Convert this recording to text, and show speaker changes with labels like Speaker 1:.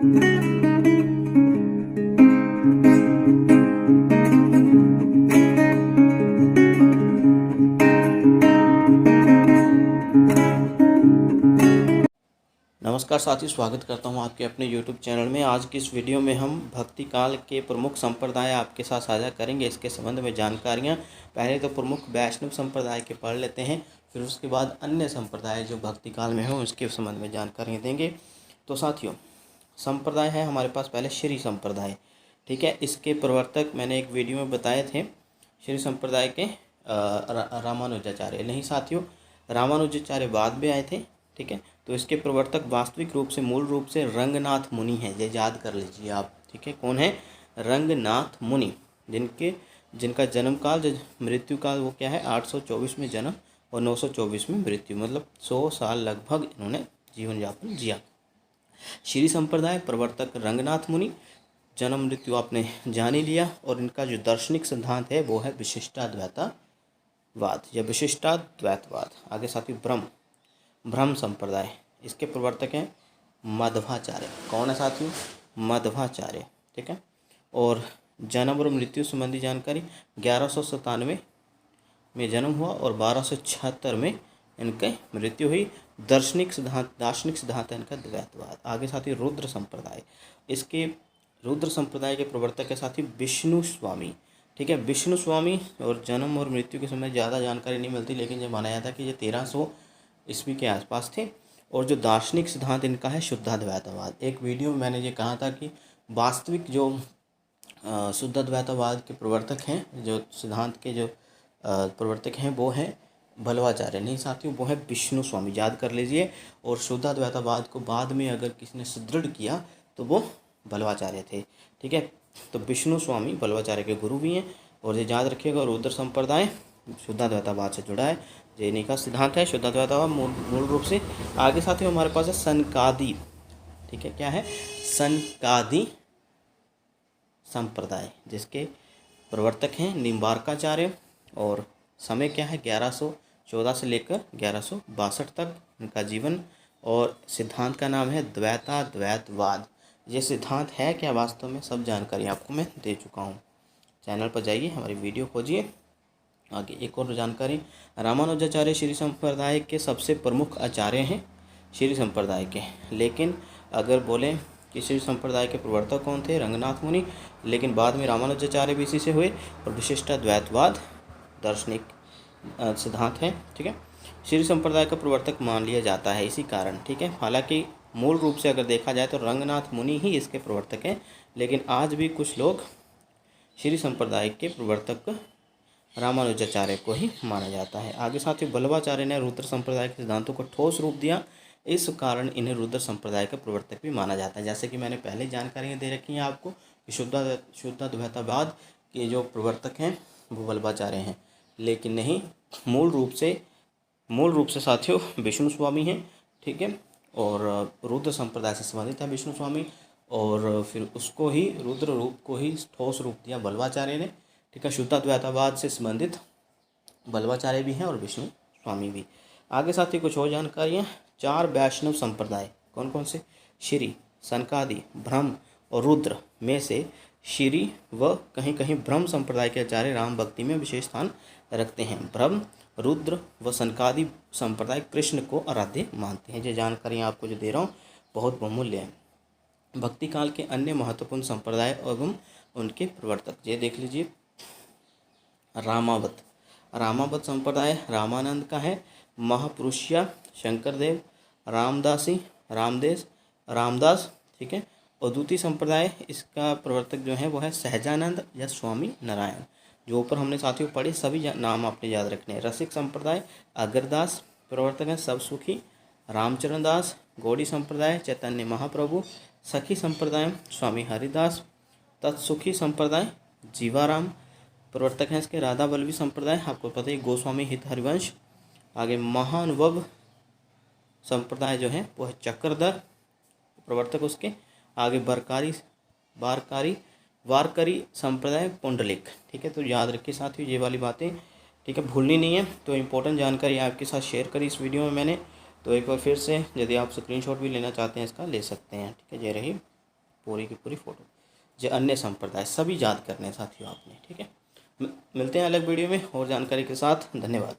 Speaker 1: नमस्कार साथियों, स्वागत करता हूं आपके अपने YouTube चैनल में। आज की इस वीडियो में हम भक्ति काल के प्रमुख संप्रदाय आपके साथ साझा करेंगे। इसके संबंध में जानकारियां पहले तो प्रमुख वैष्णव संप्रदाय के पढ़ लेते हैं, फिर उसके बाद अन्य संप्रदाय जो भक्ति काल में हो उसके संबंध में जानकारियाँ देंगे। तो साथियों, संप्रदाय है हमारे पास पहले श्री संप्रदाय, ठीक है। इसके प्रवर्तक मैंने एक वीडियो में बताए थे, श्री संप्रदाय के रामानुजाचार्य। नहीं साथियों, रामानुजाचार्य बाद में आए थे, ठीक है। तो इसके प्रवर्तक वास्तविक रूप से मूल रूप से रंगनाथ मुनि हैं, ये याद कर लीजिए आप, ठीक है। कौन है? रंगनाथ मुनि, जिनका जन्म काल जो मृत्यु काल वो क्या है, 824 में जन्म और 924 में मृत्यु, मतलब 100 साल लगभग इन्होंने जीवन यापन जिया। श्री संप्रदाय प्रवर्तक रंगनाथ मुनि, जन्म मृत्यु आपने जान ही लिया। और इनका जो दार्शनिक सिद्धांत है वो है विशिष्टाद्वैतवाद या विशिष्टाद्वैतवाद। आगे साथी ब्रह्म संप्रदाय, इसके प्रवर्तक हैं मध्वाचार्य। कौन है साथियों? मध्वाचार्य, ठीक है। और जन्म और मृत्यु संबंधी जानकारी, 1197 में जन्म हुआ और 1276 में इनकी मृत्यु हुई। दार्शनिक सिद्धांत है इनका द्वैतवाद। आगे साथी रुद्र संप्रदाय, इसके रुद्र संप्रदाय के प्रवर्तक है साथी विष्णु स्वामी, ठीक है। विष्णु स्वामी और जन्म और मृत्यु के समय ज़्यादा जानकारी नहीं मिलती, लेकिन ये माना जाता है कि ये 1300 ईस्वी के आसपास थे। और जो दार्शनिक सिद्धांत इनका है शुद्धाद्वैतवाद। एक वीडियो में मैंने ये कहा था कि वास्तविक जो शुद्धाद्वैतवाद के प्रवर्तक हैं, जो सिद्धांत के जो प्रवर्तक हैं वो हैं बलवाचार्य। नहीं साथियों, वो है विष्णु स्वामी, याद कर लीजिए। और शुद्धाद्वैतवाद को बाद में अगर किसी ने सुदृढ़ किया तो वो बलवाचार्य थे, ठीक है। तो विष्णु स्वामी बलवाचार्य के गुरु भी हैं। और ये याद रखिएगा, रुद्र संप्रदाय शुद्धाद्वैतवाद से जुड़ा है, जैनी का सिद्धांत है शुद्धाद्वैतवाद मूल रूप से। आगे साथियों हमारे पास है सनकादि, ठीक है। क्या है? सनकादि संप्रदाय, जिसके प्रवर्तक हैं निम्बार्काचार्य। और समय क्या है? 1114 से लेकर 1162 तक इनका जीवन। और सिद्धांत का नाम है द्वैताद्वैतवाद। ये सिद्धांत है क्या वास्तव में, सब जानकारी आपको मैं दे चुका हूँ। चैनल पर जाइए, हमारी वीडियो खोजिए। आगे एक और जानकारी, रामानुजाचार्य श्री संप्रदाय के सबसे प्रमुख आचार्य हैं श्री संप्रदाय के। लेकिन अगर बोलें कि श्री संप्रदाय के प्रवर्तक कौन थे? रंगनाथ मुनि। लेकिन बाद में रामानुजाचार्य भी इसी से हुए। और विशिष्टाद्वैतवाद दार्शनिक सिद्धांत है, ठीक है। श्री संप्रदाय का प्रवर्तक मान लिया जाता है इसी कारण, ठीक है। हालांकि मूल रूप से अगर देखा जाए तो रंगनाथ मुनि ही इसके प्रवर्तक हैं, लेकिन आज भी कुछ लोग श्री संप्रदाय के प्रवर्तक रामानुजाचार्य को ही माना जाता है। आगे साथियों, बल्लवाचार्य ने रुद्र संप्रदाय के सिद्धांतों को ठोस रूप दिया, इस कारण इन्हें रुद्र संप्रदाय का प्रवर्तक भी माना जाता है। जैसे कि मैंने पहले जानकारियाँ दे रखी हैं आपको कि शुद्धाद्वैतवाद के जो प्रवर्तक हैं वो बल्लवाचार्य हैं, लेकिन नहीं, मूल रूप से साथियों विष्णु स्वामी हैं, ठीक है। और रुद्र संप्रदाय से संबंधित है विष्णु स्वामी। और फिर उसको ही रुद्र रूप को ही ठोस रूप दिया बल्लवाचार्य ने, ठीक है। शुद्धाद्वैतवाद से संबंधित बल्लवाचार्य भी हैं और विष्णु स्वामी भी। आगे साथ ही कुछ और जानकारियाँ, 4 वैष्णव संप्रदाय कौन कौन से? श्री, सनकादि, ब्रह्म और रुद्र में से श्री व कहीं कहीं ब्रह्म संप्रदाय के आचार्य राम भक्ति में विशेष स्थान रखते हैं। ब्रह्म, रुद्र व सनकादि संप्रदाय कृष्ण को आराध्य मानते हैं। ये जानकारियाँ आपको जो दे रहा हूँ बहुत बहुमूल्य है। भक्ति काल के अन्य महत्वपूर्ण संप्रदाय एवं उनके प्रवर्तक, ये देख लीजिए। रामावत संप्रदाय रामानंद का है। महापुरुषिया शंकरदेव, रामदास, ठीक है। अद्वितीय संप्रदाय, इसका प्रवर्तक जो है वो है सहजानंद या स्वामी नारायण। जो ऊपर हमने साथियों पढ़े सभी नाम आपने याद रखने हैं। रसिक संप्रदाय अगरदास, प्रवर्तक हैं सब सुखी रामचरण दास। गौड़ी संप्रदाय चैतन्य महाप्रभु। सखी संप्रदाय स्वामी हरिदास। तत्सुखी संप्रदाय जीवाराम, प्रवर्तक हैं इसके राधा वल्लभी संप्रदाय, आपको पता है गोस्वामी हित हरिवंश। आगे महानुभव संप्रदाय जो है वो है चक्रधर, प्रवर्तक उसके। आगे वारकरी संप्रदाय पुंडलिक, ठीक है। तो याद रखिए साथियों ये वाली बातें, ठीक है, भूलनी नहीं है। तो इम्पोर्टेंट जानकारी आपके साथ शेयर करी इस वीडियो में मैंने। तो एक बार फिर से यदि आप स्क्रीनशॉट भी लेना चाहते हैं इसका ले सकते हैं, ठीक है। ये रही पूरी की पूरी फोटो। जो अन्य संप्रदाय सभी याद करने हैं साथियों आपने, ठीक है। मिलते हैं अलग वीडियो में और जानकारी के साथ। धन्यवाद।